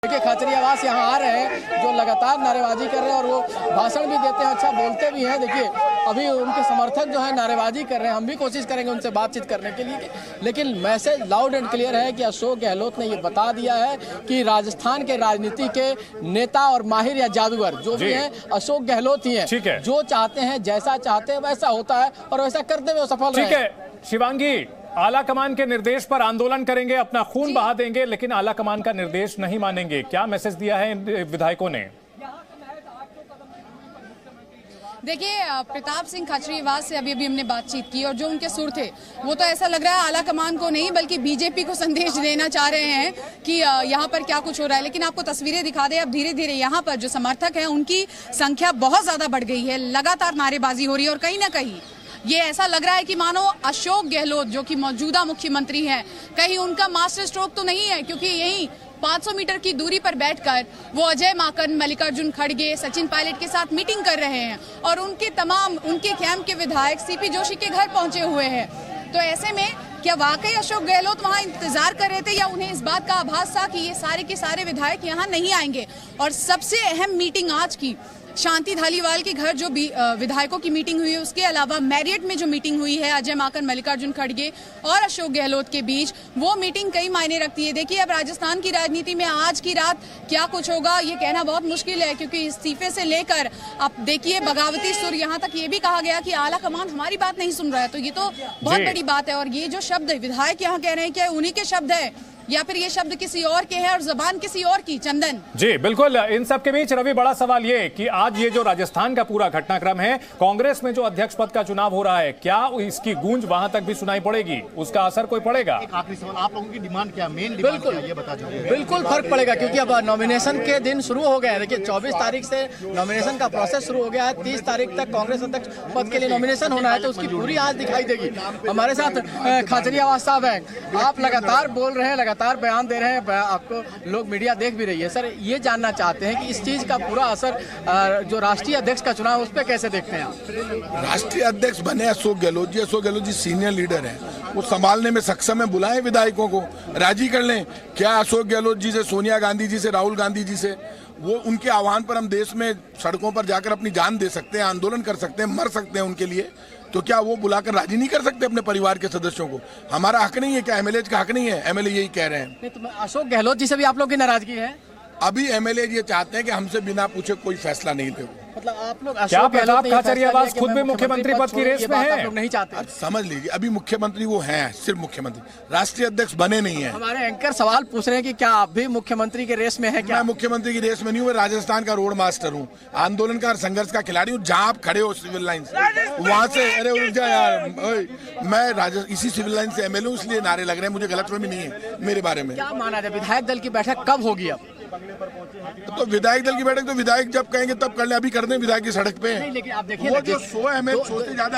देखिए खाचरियावास यहाँ आ रहे हैं जो लगातार नारेबाजी कर रहे हैं और वो भाषण भी देते हैं, अच्छा बोलते भी हैं। देखिए अभी उनके समर्थक जो है नारेबाजी कर रहे हैं, हम भी कोशिश करेंगे उनसे बातचीत करने के लिए, लेकिन मैसेज लाउड एंड क्लियर है कि अशोक गहलोत ने ये बता दिया है कि राजस्थान के राजनीति के नेता और माहिर या जादूगर जो भी हैं अशोक गहलोत ही हैं। जो चाहते हैं, जैसा चाहते हैं वैसा होता है और वैसा करते हुए सफल रहे। ठीक है शिवांगी, आला कमान के निर्देश पर आंदोलन करेंगे, अपना खून बहा देंगे, लेकिन आला कमान का निर्देश नहीं मानेंगे। क्या मैसेज दिया है इन विधायकों ने? देखिए प्रताप सिंह खाचरियावास से अभी हमने बातचीत की और जो उनके सुर थे वो तो ऐसा लग रहा है आला कमान को नहीं बल्कि बीजेपी को संदेश देना चाह रहे हैं कि यहाँ पर क्या कुछ हो रहा है। लेकिन आपको तस्वीरें दिखा दें, अब धीरे धीरे यहाँ पर जो समर्थक हैं उनकी संख्या बहुत ज्यादा बढ़ गई है, लगातार नारेबाजी हो रही है और कहीं ना कहीं ये ऐसा लग रहा है कि मानो अशोक गहलोत जो कि मौजूदा मुख्यमंत्री हैं, कहीं उनका मास्टर स्ट्रोक तो नहीं है, क्योंकि यही 500 मीटर की दूरी पर बैठकर वो अजय माकन, मल्लिकार्जुन खड़गे, सचिन पायलट के साथ मीटिंग कर रहे हैं और उनके कैंप के विधायक सीपी जोशी के घर पहुंचे हुए हैं। तो ऐसे में क्या वाकई अशोक गहलोत वहां इंतजार कर रहे थे या उन्हें इस बात का आभास था कि ये सारे के सारे विधायक यहाँ नहीं आएंगे? और सबसे अहम मीटिंग आज की शांति धालीवाल के घर जो विधायकों की मीटिंग हुई है, उसके अलावा मैरियट में जो मीटिंग हुई है अजय माकन, मल्लिकार्जुन खड़गे और अशोक गहलोत के बीच, वो मीटिंग कई मायने रखती है। देखिए अब राजस्थान की राजनीति में आज की रात क्या कुछ होगा ये कहना बहुत मुश्किल है, क्योंकि इस्तीफे से लेकर अब देखिए बगावती सुर, यहाँ तक ये भी कहा गया कि आला कमान हमारी बात नहीं सुन रहा है। तो ये तो बहुत बड़ी बात है। और ये जो शब्द विधायक यहाँ कह रहे हैं क्या उन्हीं के शब्द है या फिर ये शब्द किसी और के हैं और जुबान किसी और की? चंदन जी बिल्कुल। इन सब के बीच रवि, बड़ा सवाल ये कि आज ये जो राजस्थान का पूरा घटनाक्रम है, कांग्रेस में जो अध्यक्ष पद का चुनाव हो रहा है, क्या इसकी गूंज वहां तक भी सुनाई पड़ेगी? उसका असर कोई पड़ेगा? एक आखिरी सवाल, आप लोगों की डिमांड क्या, मेन डिमांड क्या, ये बता दीजिए। बिल्कुल फर्क पड़ेगा, क्योंकि अब नॉमिनेशन के दिन शुरू हो गया है। देखिए 24 तारीख से नॉमिनेशन का प्रोसेस शुरू हो गया है, 30 तारीख तक कांग्रेस अध्यक्ष पद के लिए नॉमिनेशन होना है, तो उसकी पूरी आज दिखाई देगी। हमारे साथ खाचरियावास साहब हैं, आप लगातार बोल रहे हैं, लगातार बयान दे रहे हैं, आपको लोग मीडिया देख भी रही है। सर ये जानना चाहते हैं कि इस चीज का पूरा असर जो राष्ट्रीय अध्यक्ष का चुनाव, उस पर कैसे देखते हैं आप? राष्ट्रीय अध्यक्ष बने अशोक गहलोत जी। अशोक गहलोत जी सीनियर लीडर हैं, वो संभालने में सक्षम है। बुलाएं विधायकों को, राजी कर लें। क्या अशोक गहलोत जी से, सोनिया गांधी जी से, राहुल गांधी जी से, वो उनके आह्वान पर हम देश में सड़कों पर जाकर अपनी जान दे सकते हैं, आंदोलन कर सकते हैं, मर सकते हैं उनके लिए, तो क्या वो बुलाकर राजी नहीं कर सकते अपने परिवार के सदस्यों को? हमारा हक नहीं है क्या? एमएलए का हक नहीं है? एमएलए यही कह रहे हैं। नहीं तो अशोक गहलोत जी से भी आप लोग की नाराजगी है? अभी एमएलए ये चाहते हैं कि हमसे बिना पूछे कोई फैसला नहीं दे। मतलब आप लोग क्या प्रताप खाचरियावास खुद भी मुख्यमंत्री पद की रेस में है? नहीं चाहते? समझ लीजिए अभी मुख्यमंत्री वो हैं, सिर्फ मुख्यमंत्री, राष्ट्रीय अध्यक्ष बने नहीं है। हमारे एंकर सवाल पूछ रहे हैं कि क्या आप भी मुख्यमंत्री के रेस में है? क्या मैं मुख्यमंत्री की रेस में नहीं हूँ, मैं राजस्थान का रोड मास्टर हूँ, आंदोलन का, संघर्ष का खिलाड़ी हूँ। जहाँ आप खड़े हो सिविल लाइन से, वहाँ से, अरे उठ जा यार, मैं इसी सिविल लाइन से एमएलए हूँ, इसलिए नारे लग रहे हैं। मुझे गलतफहमी नहीं है मेरे बारे में। क्या माना जाए, विधायक दल की बैठक कब होगी? अब तो विधायक दल की बैठक तो विधायक जब कहेंगे तब कर ले, अभी कर दें विधायक की सड़क पे। नहीं, लेकिन आप देखिए वो जो 100 एमएलए से ज्यादा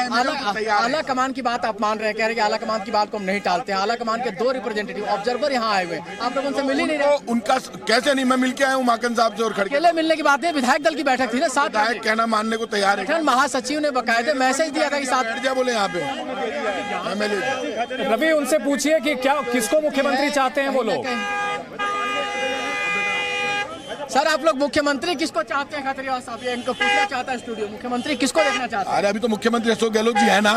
आला कमान की बात आप मान रहे हैं, कह रहे हैं कि आला कमान की बात को हम नहीं टालते हैं। आला कमान के 2 रिप्रेजेंटेटिव ऑब्जर्वर यहाँ आए हुए, आप लोग उनसे मिल ही नहीं रहे। उनका कैसे नहीं, मैं मिल के आया हूँ माकन साहब से और खड़गे। अकेले मिलने की बात है, विधायक दल की बैठक थी ना, साथ विधायक कहना मानने को तैयार है। महासचिव ने बकायदे मैसेज दिया था कि साथ बोले यहाँ पे एमएलए। रवि उनसे पूछिए कि क्या, किसको मुख्यमंत्री चाहते हैं वो लोग? सर आप लोग मुख्यमंत्री किसको चाहते हैं? खाचरियावास साहब ये इनको पूछना चाहता है स्टूडियो, मुख्यमंत्री किसको देखना चाहता है? अरे अभी तो मुख्यमंत्री अशोक गहलोत जी है ना।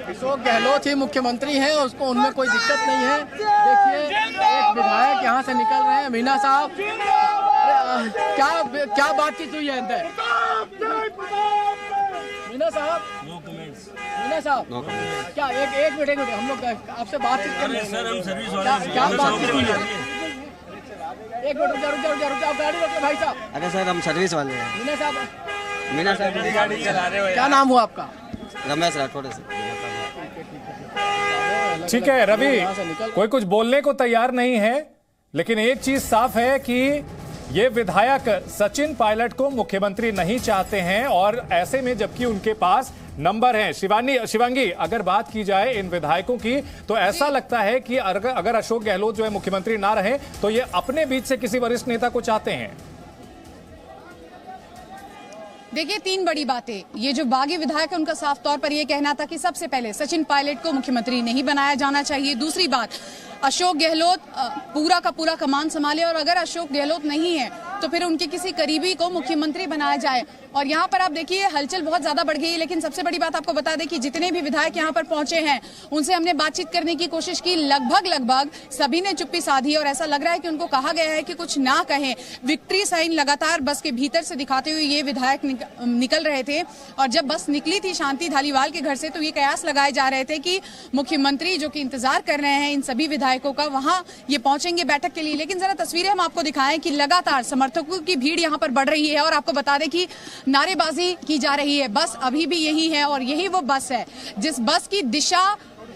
अशोक गहलोत ही मुख्यमंत्री है, उसको उनमें कोई दिक्कत नहीं है। देखिए एक विधायक यहाँ से निकल रहे हैं, मीना साहब, क्या बातचीत हुई है अंदर? मीना साहब क्या एक मिनट हम लोग आपसे बातचीत कर रहे हैं, क्या बातचीत हुई है? एक मिनट रुक जाओ, गाड़ी रोकिए भाई साहब। अरे सर हम सर्विस वाले हैं। मीना साहब गाड़ी चला रहे हो? क्या नाम हुआ आपका? रमेश राठौड़ से। ठीक है रवि, कोई कुछ बोलने को तैयार नहीं है, लेकिन एक चीज साफ है कि ये विधायक सचिन पायलट को मुख्यमंत्री नहीं चाहते हैं, और ऐसे में जबकि उनके पास नंबर है। शिवांगी, अगर बात की जाए इन विधायकों की, तो ऐसा लगता है कि अगर अशोक गहलोत जो है मुख्यमंत्री ना रहे, तो ये अपने बीच से किसी वरिष्ठ नेता को चाहते हैं। देखिए, 3 बड़ी बातें। ये जो बागी विधायक है उनका साफ तौर पर यह कहना था कि सबसे पहले सचिन पायलट को मुख्यमंत्री नहीं बनाया जाना चाहिए। दूसरी बात, अशोक गहलोत पूरा का पूरा कमान संभाले और अगर अशोक गहलोत नहीं है तो फिर उनके किसी करीबी को मुख्यमंत्री बनाया जाए। और यहाँ पर आप देखिए हलचल बहुत ज्यादा बढ़ गई है। लेकिन सबसे बड़ी बात आपको बता दें कि जितने भी विधायक यहाँ पर पहुंचे हैं उनसे हमने बातचीत करने की कोशिश की, लगभग सभी ने चुप्पी साधी और ऐसा लग रहा है कि उनको कहा गया है कि कुछ ना कहें। विक्ट्री साइन लगातार बस के भीतर से दिखाते हुए ये विधायक निकल रहे थे और जब बस निकली थी शांति धालीवाल के घर से तो ये कयास लगाए जा रहे थे कि मुख्यमंत्री जो कि इंतजार कर रहे हैं इन सभी विधायकों का, वहां ये पहुंचेंगे बैठक के लिए। लेकिन जरा तस्वीरें हम आपको दिखाएं कि लगातार समर्थकों की भीड़ यहाँ पर बढ़ रही है और आपको बता दें कि नारेबाजी की जा रही है। बस अभी भी यही है और यही वो बस है जिस बस की दिशा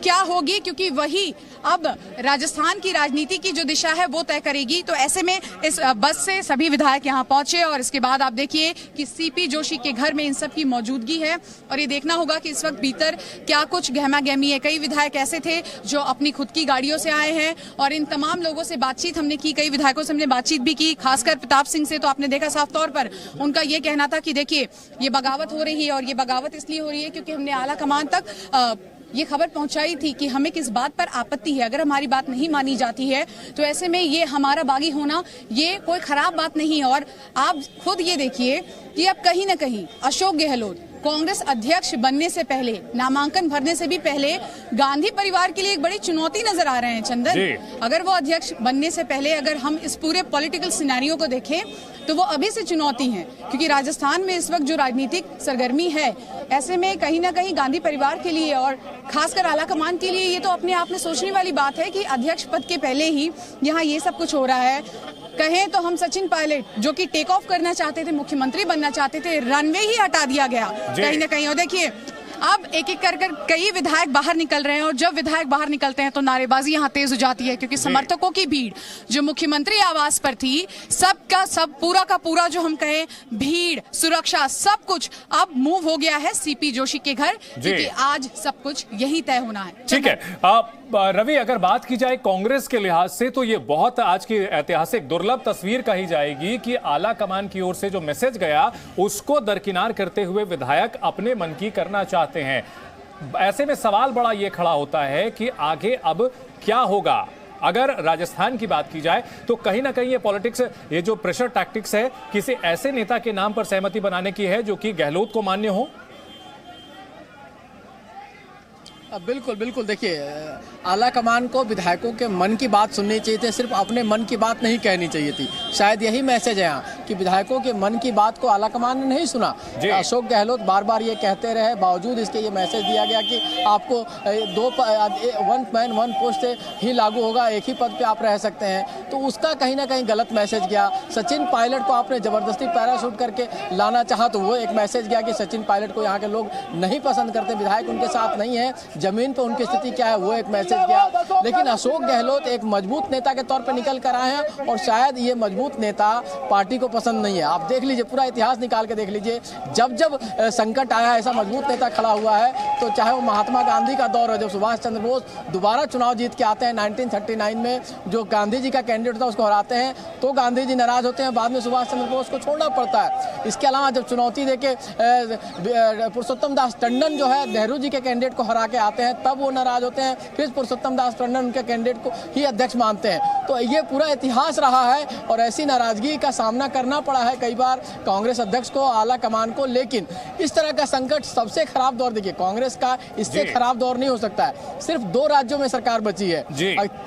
क्या होगी, क्योंकि वही अब राजस्थान की राजनीति की जो दिशा है वो तय करेगी। तो ऐसे में इस बस से सभी विधायक यहाँ पहुंचे और इसके बाद आप देखिए कि सीपी जोशी के घर में इन सब की मौजूदगी है और ये देखना होगा कि इस वक्त भीतर क्या कुछ गहमा गहमी है। कई विधायक ऐसे थे जो अपनी खुद की गाड़ियों से आए हैं और इन तमाम लोगों से बातचीत हमने की, कई विधायकों से हमने बातचीत भी की, खासकर प्रताप सिंह से। तो आपने देखा साफ तौर पर उनका ये कहना था कि देखिए ये बगावत हो रही है और ये बगावत इसलिए हो रही है क्योंकि हमने आला कमान तक ये खबर पहुंचाई थी कि हमें किस बात पर आपत्ति है। अगर हमारी बात नहीं मानी जाती है तो ऐसे में ये हमारा बागी होना ये कोई खराब बात नहीं है। और आप खुद ये देखिए कि अब कहीं ना कहीं अशोक गहलोत कांग्रेस अध्यक्ष बनने से पहले, नामांकन भरने से भी पहले गांधी परिवार के लिए एक बड़ी चुनौती नजर आ रहे हैं चंदन। अगर वो अध्यक्ष बनने से पहले अगर हम इस पूरे पॉलिटिकल सिनेरियो को देखें तो वो अभी से चुनौती है, क्योंकि राजस्थान में इस वक्त जो राजनीतिक सरगर्मी है ऐसे में कहीं ना कहीं गांधी परिवार के लिए और खासकर आला कमान के लिए ये तो अपने आप में सोचने वाली बात है कि अध्यक्ष पद के पहले ही यहाँ ये सब कुछ हो रहा है। कहें तो हम सचिन पायलट जो कि टेक ऑफ करना चाहते थे, मुख्यमंत्री बनना चाहते थे, रनवे ही हटा दिया गया कहीं ना कहीं। और देखिए अब एक एक कर कई विधायक बाहर निकल रहे हैं और जब विधायक बाहर निकलते हैं तो नारेबाजी यहाँ तेज हो जाती है, क्योंकि समर्थकों की भीड़ जो मुख्यमंत्री आवास पर थी सबका सब पूरा का पूरा जो हम कहें भीड़, सुरक्षा, सब कुछ अब मूव हो गया है सीपी जोशी के घर, क्योंकि आज सब कुछ यही तय होना है। ठीक है रवि, अगर बात की जाए कांग्रेस के लिहाज से तो ये बहुत आज की ऐतिहासिक दुर्लभ तस्वीर कही जाएगी कि आला कमान की ओर से जो मैसेज गया उसको दरकिनार करते हुए विधायक अपने मन की करना चाहते हैं। ऐसे में सवाल बड़ा ये खड़ा होता है कि आगे अब क्या होगा। अगर राजस्थान की बात की जाए तो कहीं ना कहीं ये पॉलिटिक्स, ये जो प्रेशर टैक्टिक्स है किसी ऐसे नेता के नाम पर सहमति बनाने की है जो कि गहलोत को मान्य हो। बिल्कुल बिल्कुल, देखिए आला कमान को विधायकों के मन की बात सुननी चाहिए थी, सिर्फ अपने मन की बात नहीं कहनी चाहिए थी। शायद यही मैसेज है यहाँ कि विधायकों के मन की बात को आला कमान ने नहीं सुना। अशोक गहलोत बार बार ये कहते रहे, बावजूद इसके ये मैसेज दिया गया कि आपको वन मैन वन पोस्ट से ही लागू होगा, एक ही पद पे आप रह सकते हैं। तो उसका कहीं ना कहीं गलत मैसेज गया। सचिन पायलट को आपने जबरदस्ती पैराशूट करके लाना चाहा तो वो एक मैसेज गया कि सचिन पायलट को यहाँ के लोग नहीं पसंद करते, विधायक उनके साथ नहीं है, जमीन पर उनकी स्थिति क्या है वो एक मैसेज गया। लेकिन अशोक गहलोत एक मजबूत नेता के तौर पर निकल कर आए हैं और शायद ये मजबूत नेता पार्टी को पसंद नहीं है। आप देख लीजिए, पूरा इतिहास निकाल के देख लीजिए, जब जब संकट आया ऐसा मजबूत नेता खड़ा हुआ है, तो चाहे वो महात्मा गांधी का दौर है, जब सुभाष चंद्र बोस दोबारा चुनाव जीत के आते हैं 1939 में, जो गांधी जी का कैंडिडेट था उसको हराते हैं, तो गांधी जी नाराज होते हैं, बाद में सुभाष चंद्र बोस को छोड़ना पड़ता है। इसके अलावा जब चुनौती देके पुरुषोत्तम दास टंडन जो है नेहरू जी के कैंडिडेट को हरा के आते हैं, तब वो नाराज होते हैं, फिर पुरुषोत्तम दास टंडन उनके कैंडिडेट को ही अध्यक्ष मानते हैं। तो ये पूरा इतिहास रहा है और ऐसी नाराजगी का सामना करना पड़ा है कई बार कांग्रेस अध्यक्ष को, आला कमान को। लेकिन इस तरह का संकट, सबसे खराब दौर देखिए कांग्रेस का, इससे खराब दौर नहीं हो सकता है। सिर्फ 2 राज्यों में सरकार बची है,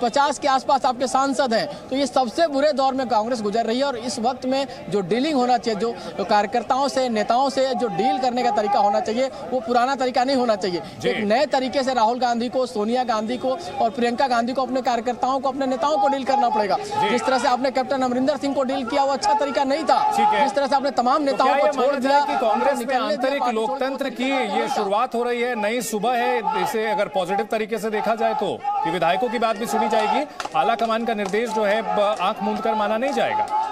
50 के आसपास आपके सांसद हैं, तो ये सबसे बुरे दौर में कांग्रेस गुजर रही है। और इस वक्त में जो डीलिंग होना चाहिए, जो कार्यकर्ताओं से, नेताओं से जो डील करने का तरीका होना चाहिए, वो पुराना तरीका नहीं होना चाहिए। एक नए तरीके से राहुल गांधी को, सोनिया गांधी को और प्रियंका गांधी को, अपने कार्यकर्ताओं को, अपने नेताओं को डील करना पड़ेगा। जिस तरह से आपने कैप्टन अमरिंदर सिंह को डील किया वो अच्छा तरीका नहीं था। जिस तरह से आपने तमाम नेताओं को छोड़ दिया कि कांग्रेस में आंतरिक लोकतंत्र की ये शुरुआत हो रही है, नई सुबह है, इसे अगर पॉजिटिव तरीके से देखा जाए तो कि विधायकों की बात भी सुनी जाएगी, आला कमान का निर्देश जो है आंख मूंद कर माना नहीं जाएगा।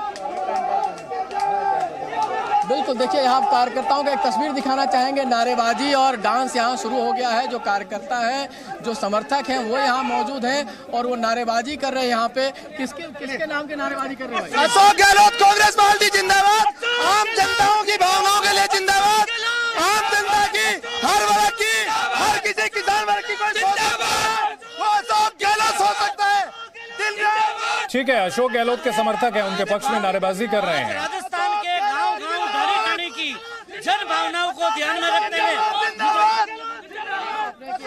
बिल्कुल, देखिए यहाँ कार्यकर्ताओं का एक तस्वीर दिखाना चाहेंगे। नारेबाजी और डांस यहाँ शुरू हो गया है। जो कार्यकर्ता है, जो समर्थक हैं, वो यहाँ मौजूद हैं और वो नारेबाजी कर रहे हैं। यहाँ पे किसके नाम के नारेबाजी कर रहे हैं? अशोक गहलोत कांग्रेस पार्टी जिंदाबाद, आम जनताओं की भावनाओं के लिए जिंदाबाद। है, अशोक गहलोत के समर्थक हैं, उनके पक्ष में नारेबाजी कर रहे हैं। राजस्थान के गांव-गांव धनी की जन भावनाओं को ध्यान में रखते हुए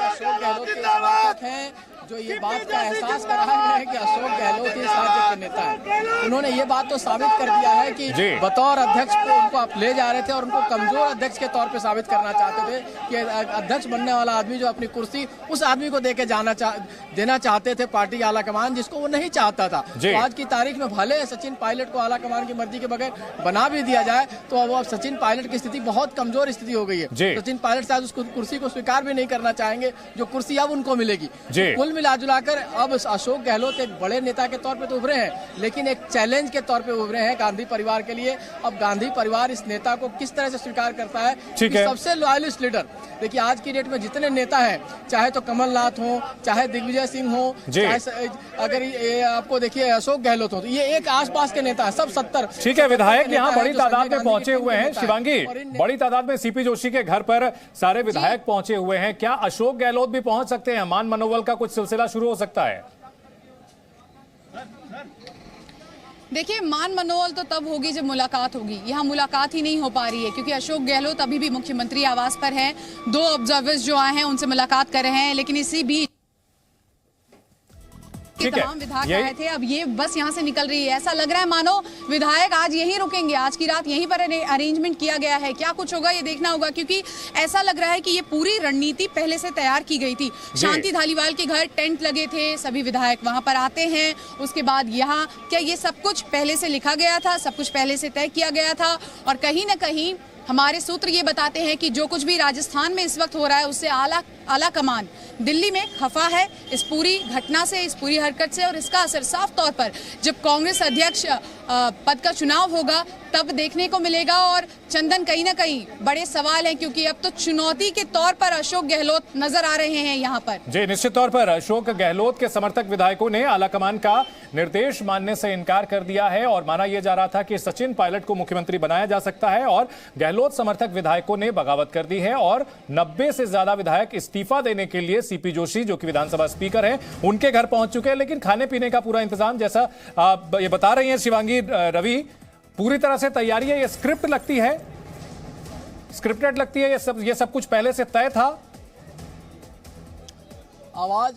अशोक गहलोत के समर्थक हैं जो ये बात का एहसास करा है कि अशोक गहलोत इस राज्य के नेता हैं। उन्होंने ये बात तो साबित कर दिया है कि बतौर अध्यक्ष को उनको आप ले जा रहे थे और उनको कमजोर अध्यक्ष के तौर पे साबित करना चाहते थे कि अध्यक्ष बनने वाला आदमी जो अपनी कुर्सी उस आदमी को देके देना चाहते थे पार्टी आलाकमान, जिसको वो नहीं चाहता था। तो आज की तारीख में भले सचिन पायलट को आलाकमान की मर्जी के बगैर बना भी दिया जाए तो अब सचिन पायलट की स्थिति बहुत कमजोर स्थिति हो गई है। सचिन पायलट शायद उस कुर्सी को स्वीकार भी नहीं करना चाहेंगे जो कुर्सी अब उनको मिलेगी। कुल मिला जुलाकर अब अशोक गहलोत एक बड़े नेता के तौर पे तो उभरे हैं, लेकिन एक चैलेंज के तौर पे उभरे हैं गांधी परिवार के लिए। अब गांधी परिवार इस नेता को किस तरह से स्वीकार करता है कि सबसे लॉयलिस्ट लीडर, देखिए आज की डेट में जितने नेता हैं, चाहे तो कमलनाथ हो, चाहे दिग्विजय सिंह हो, चाहे अगर ये आपको देखिए अशोक गहलोत हो, तो ये एक आसपास के नेता है, सब 70। ठीक है, विधायक यहाँ बड़ी तादाद में पहुंचे हुए हैं। शिवांगी, बड़ी तादाद में सीपी जोशी के घर पर सारे विधायक पहुंचे हुए हैं, क्या अशोक गहलोत भी पहुंच सकते हैं? मान मनोबल का कुछ सिलसिला शुरू हो सकता है? देखिए, मान मनोबल तो तब होगी जब मुलाकात होगी। यहाँ मुलाकात ही नहीं हो पा रही है क्योंकि अशोक गहलोत अभी भी मुख्यमंत्री आवास पर हैं। 2 ऑब्जर्वर्स जो आए हैं उनसे मुलाकात कर रहे हैं, लेकिन इसी बीच तमाम विधायक आए थे। अब ये बस यहाँ से निकल रही है, ऐसा लग रहा है मानो विधायक आज यहीं रुकेंगे, आज की रात यहीं पर अरेंजमेंट किया गया है। क्या कुछ होगा ये देखना होगा, क्योंकि ऐसा लग रहा है कि ये पूरी रणनीति पहले से तैयार की गई थी। शांति धालीवाल के घर टेंट लगे थे, सभी विधायक वहां पर आते हैं, उसके बाद यहाँ क्या ये सब कुछ पहले से लिखा गया था, सब कुछ पहले से तय किया गया था। और कहीं ना कहीं हमारे सूत्र ये बताते हैं कि जो कुछ भी राजस्थान में इस वक्त हो रहा है उससे आला कमान दिल्ली में खफा है इस पूरी घटना से, इस पूरी हरकत से। और इसका असर साफ तौर पर जब कांग्रेस अध्यक्ष पद का चुनाव होगा तब देखने को मिलेगा। और चंदन, कहीं ना कहीं बड़े सवाल हैं क्योंकि अब तो चुनौती के तौर पर अशोक गहलोत नजर आ रहे हैं यहाँ पर। जी, निश्चित तौर पर अशोक गहलोत के समर्थक विधायकों ने आलाकमान का निर्देश मानने से इनकार कर दिया है और माना यह जा रहा था कि सचिन पायलट को मुख्यमंत्री बनाया जा सकता है, और गहलोत समर्थक विधायकों ने बगावत कर दी है और 90 से ज्यादा विधायक इस्तीफा देने के लिए सीपी जोशी जो कि विधानसभा स्पीकर हैं उनके घर पहुंच चुके हैं। लेकिन खाने पीने का पूरा इंतजाम, जैसा ये बता रही हैं शिवांगी रवि, पूरी तरह से तैयारी है। ये स्क्रिप्ट लगती है, स्क्रिप्टेड लगती है, ये सब कुछ पहले से तय था। आवाज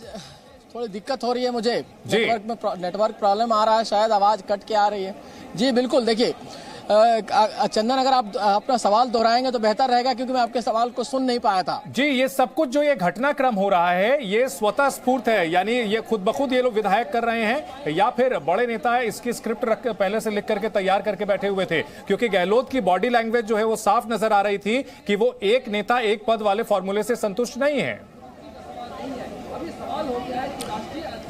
थोड़ी दिक्कत हो रही है मुझे, नेटवर्क प्रॉब्लम आ रहा है, शायद आवाज कट के आ रही है। जी बिल्कुल, देखिए चंदन, अगर आप अपना सवाल दोहराएंगे तो बेहतर रहेगा क्योंकि मैं आपके सवाल को सुन नहीं पाया था। जी, ये सब कुछ जो ये घटनाक्रम हो रहा है ये स्वतः स्फूर्त है, यानी ये खुद ब खुद ये लोग विधायक कर रहे हैं या फिर बड़े नेता इसकी स्क्रिप्ट रख पहले से लिख करके तैयार करके बैठे हुए थे? क्योंकि गहलोत की बॉडी लैंग्वेज जो है वो साफ नजर आ रही थी कि वो एक नेता एक पद वाले फॉर्मूले से संतुष्ट नहीं है।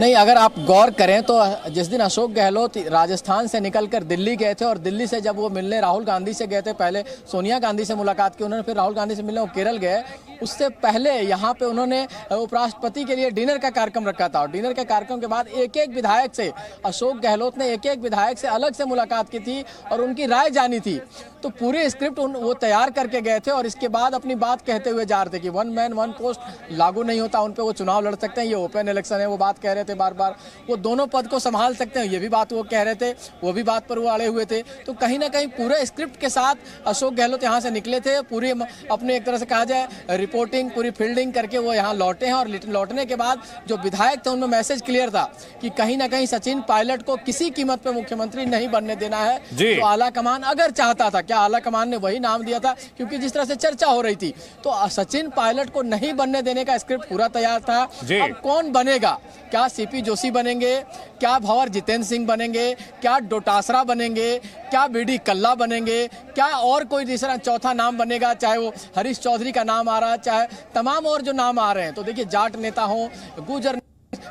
नहीं, अगर आप गौर करें तो जिस दिन अशोक गहलोत राजस्थान से निकलकर दिल्ली गए थे और दिल्ली से जब वो मिलने राहुल गांधी से गए थे, पहले सोनिया गांधी से मुलाकात की उन्होंने, फिर राहुल गांधी से मिलने वो केरल गए, उससे पहले यहाँ पे उन्होंने उपराष्ट्रपति के लिए डिनर का कार्यक्रम रखा था। और डिनर के कार्यक्रम के बाद एक एक विधायक से अशोक गहलोत ने एक एक विधायक से अलग से मुलाकात की थी और उनकी राय जानी थी। तो पूरे स्क्रिप्ट वो तैयार करके गए थे और इसके बाद अपनी बात कहते हुए जा रहे थे कि 1 मैन 1 पोस्ट लागू नहीं होता, उन पे वो चुनाव लड़ सकते हैं, ये ओपन इलेक्शन है, वो बात कह रहे थे बार बार, वो दोनों पद को संभाल सकते हैं, ये भी बात वो कह रहे थे, वो भी बात पर वो अड़े हुए थे। तो कहीं ना कहीं पूरे स्क्रिप्ट के साथ अशोक गहलोत यहाँ से निकले थे, पूरी अपने एक तरह से कहा जाए रिपोर्टिंग पूरी फील्डिंग करके वो यहाँ लौटे हैं। और लौटने के बाद जो विधायक थे उनमें मैसेज क्लियर था कि कहीं ना कहीं सचिन पायलट को किसी कीमत पे मुख्यमंत्री नहीं बनने देना है। तो आलाकमान अगर चाहता था, क्या आलाकमान ने वही नाम दिया था, क्योंकि जिस तरह से चर्चा हो रही थी, तो सचिन पायलट को नहीं बनने देने का स्क्रिप्ट पूरा तैयार था। अब कौन बनेगा, क्या सीपी जोशी बनेंगे, क्या भंवर जितेंद्र सिंह बनेंगे, क्या डोटासरा बनेंगे, क्या बीडी कल्ला बनेंगे, क्या और कोई तीसरा चौथा नाम बनेगा, चाहे वो हरीश चौधरी का नाम आ रहा है, चाहे तमाम और जो नाम आ रहे हैं। तो देखिए, जाट नेता हो, गुजर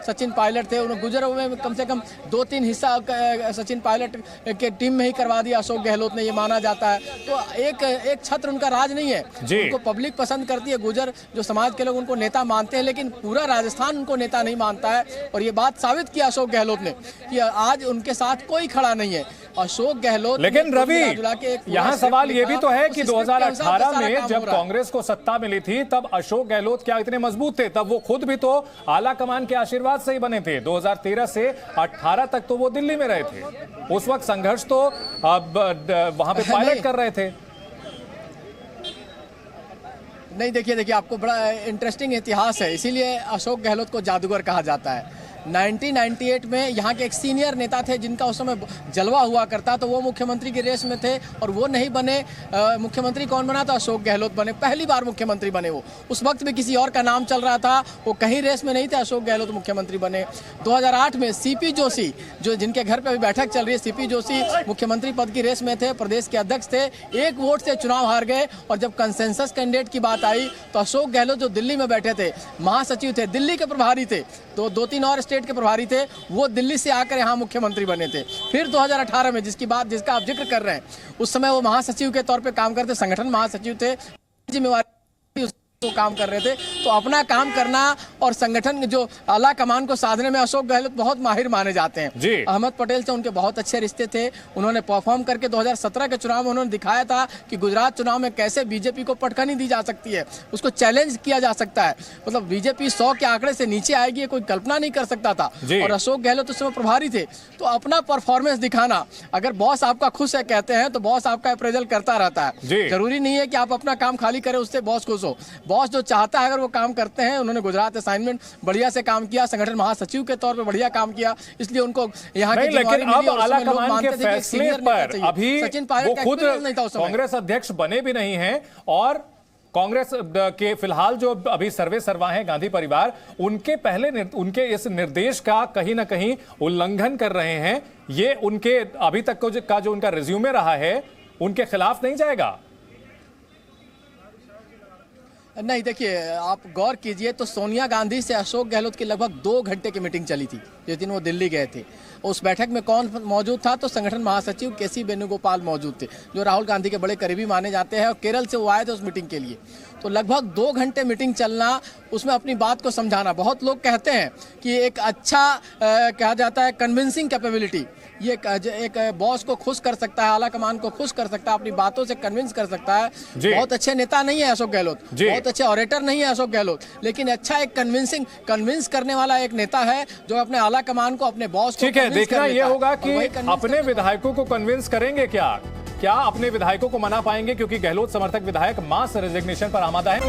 सचिन पायलट थे, उन्होंने गुजर में कम से कम 2-3 हिस्सा सचिन पायलट के टीम में ही करवा दिया अशोक गहलोत ने, ये माना जाता है। तो एक छत्र उनका राज नहीं है, उनको पब्लिक पसंद करती है, गुजर जो समाज के लोग उनको नेता मानते हैं, लेकिन पूरा राजस्थान उनको नेता नहीं मानता है। और ये बात साबित किया अशोक गहलोत ने कि आज उनके साथ कोई खड़ा नहीं है अशोक गहलोत। लेकिन रवि, यहाँ सवाल ये भी तो है कि 2018 में जब कांग्रेस को सत्ता मिली थी तब अशोक गहलोत क्या इतने मजबूत थे? तब वो खुद भी तो आला कमान के आशीर्वाद आशीर्वाद से ही बने थे। 2013 से 18 तक तो वो दिल्ली में रहे थे। उस वक्त संघर्ष तो वहां पे पायलट कर रहे थे। नहीं, देखिए आपको बड़ा इंटरेस्टिंग इतिहास है, इसीलिए अशोक गहलोत को जादूगर कहा जाता है। 1998 में यहाँ के एक सीनियर नेता थे जिनका उस समय जलवा हुआ करता, तो वो मुख्यमंत्री की रेस में थे और वो नहीं बने। मुख्यमंत्री कौन बना? तो अशोक गहलोत बने, पहली बार मुख्यमंत्री बने वो। उस वक्त भी किसी और का नाम चल रहा था, वो कहीं रेस में नहीं थे, अशोक गहलोत मुख्यमंत्री बने। 2008 में सीपी जोशी, जो जिनके घर पे अभी बैठक चल रही है, सीपी जोशी मुख्यमंत्री पद की रेस में थे, प्रदेश के अध्यक्ष थे, 1 वोट से चुनाव हार गए। और जब कंसेंसस कैंडिडेट की बात आई तो अशोक गहलोत जो दिल्ली में बैठे थे, महासचिव थे, दिल्ली के प्रभारी थे, तो 2-3 और स्टेट के प्रभारी थे, वो दिल्ली से आकर यहाँ मुख्यमंत्री बने थे। फिर 2018 में जिसका आप जिक्र कर रहे हैं, उस समय वो महासचिव के तौर पे काम करते, संगठन महासचिव थे, जिम्मेवारी काम कर रहे थे। तो अपना काम करना और संगठन जो आला कमान को साधने में अशोक गहलोत बहुत माहिर माने जाते हैं। अहमद पटेल से उनके बहुत अच्छे रिश्ते थे। उन्होंने परफॉर्म करके 2017 के चुनाव में उन्होंने दिखाया था कि गुजरात चुनाव में कैसे बीजेपी को पटखनी दी जा सकती है, उसको चैलेंज किया जा सकता है। मतलब बीजेपी 100 के आंकड़े से नीचे आएगी ये कोई कल्पना नहीं कर सकता था। और अशोक गहलोत उस समय प्रभारी थे। तो अपना परफॉर्मेंस दिखाना, अगर बॉस आपका खुश है कहते हैं तो बॉस आपका अप्रेजल करता रहता है। जरूरी नहीं है कि आप अपना काम खाली करें उससे बॉस खुश हो। बॉस जो चाहता है अगर वो काम करते हैं। उन्होंने गुजरात असाइनमेंट बढ़िया से काम किया, संगठन महासचिव के तौर पे बढ़िया काम किया, इसलिए उनको यहाँ की लेकिन अब आला कमान के फैसले पर अभी वो खुद कांग्रेस अध्यक्ष बने भी नहीं हैं और कांग्रेस के फिलहाल जो अभी सर्वे सर्वा हैं गांधी परिवार, उनके इस निर्देश का कहीं ना कहीं उल्लंघन कर रहे हैं। ये उनके अभी तक का जो उनका रिज्यूमे रहा है उनके खिलाफ नहीं जाएगा? नहीं, देखिए आप गौर कीजिए तो सोनिया गांधी से अशोक गहलोत की लगभग 2 घंटे की मीटिंग चली थी जिस दिन वो दिल्ली गए थे। उस बैठक में कौन मौजूद था? तो संगठन महासचिव केसी वेणुगोपाल मौजूद थे, जो राहुल गांधी के बड़े करीबी माने जाते हैं और केरल से वो आए थे उस मीटिंग के लिए। तो लगभग 2 घंटे मीटिंग चलना, उसमें अपनी बात को समझाना। बहुत लोग कहते हैं कि एक अच्छा कहा जाता है कन्विंसिंग कैपेबिलिटी, ये एक बॉस को खुश कर सकता है, आला कमान को खुश कर सकता है, अपनी बातों से कन्विंस कर सकता है। बहुत अच्छे नेता नहीं है अशोक गहलोत, बहुत अच्छे ऑरेटर नहीं है अशोक गहलोत, लेकिन अच्छा एक कन्विंस करने वाला एक नेता है जो अपने आला कमान को, अपने बॉस को। ठीक है, देखना ये होगा कि अपने विधायकों को कन्विंस करेंगे क्या अपने विधायकों को मना पाएंगे, क्योंकि गहलोत समर्थक विधायक मास रेजिग्नेशन पर आमादा है।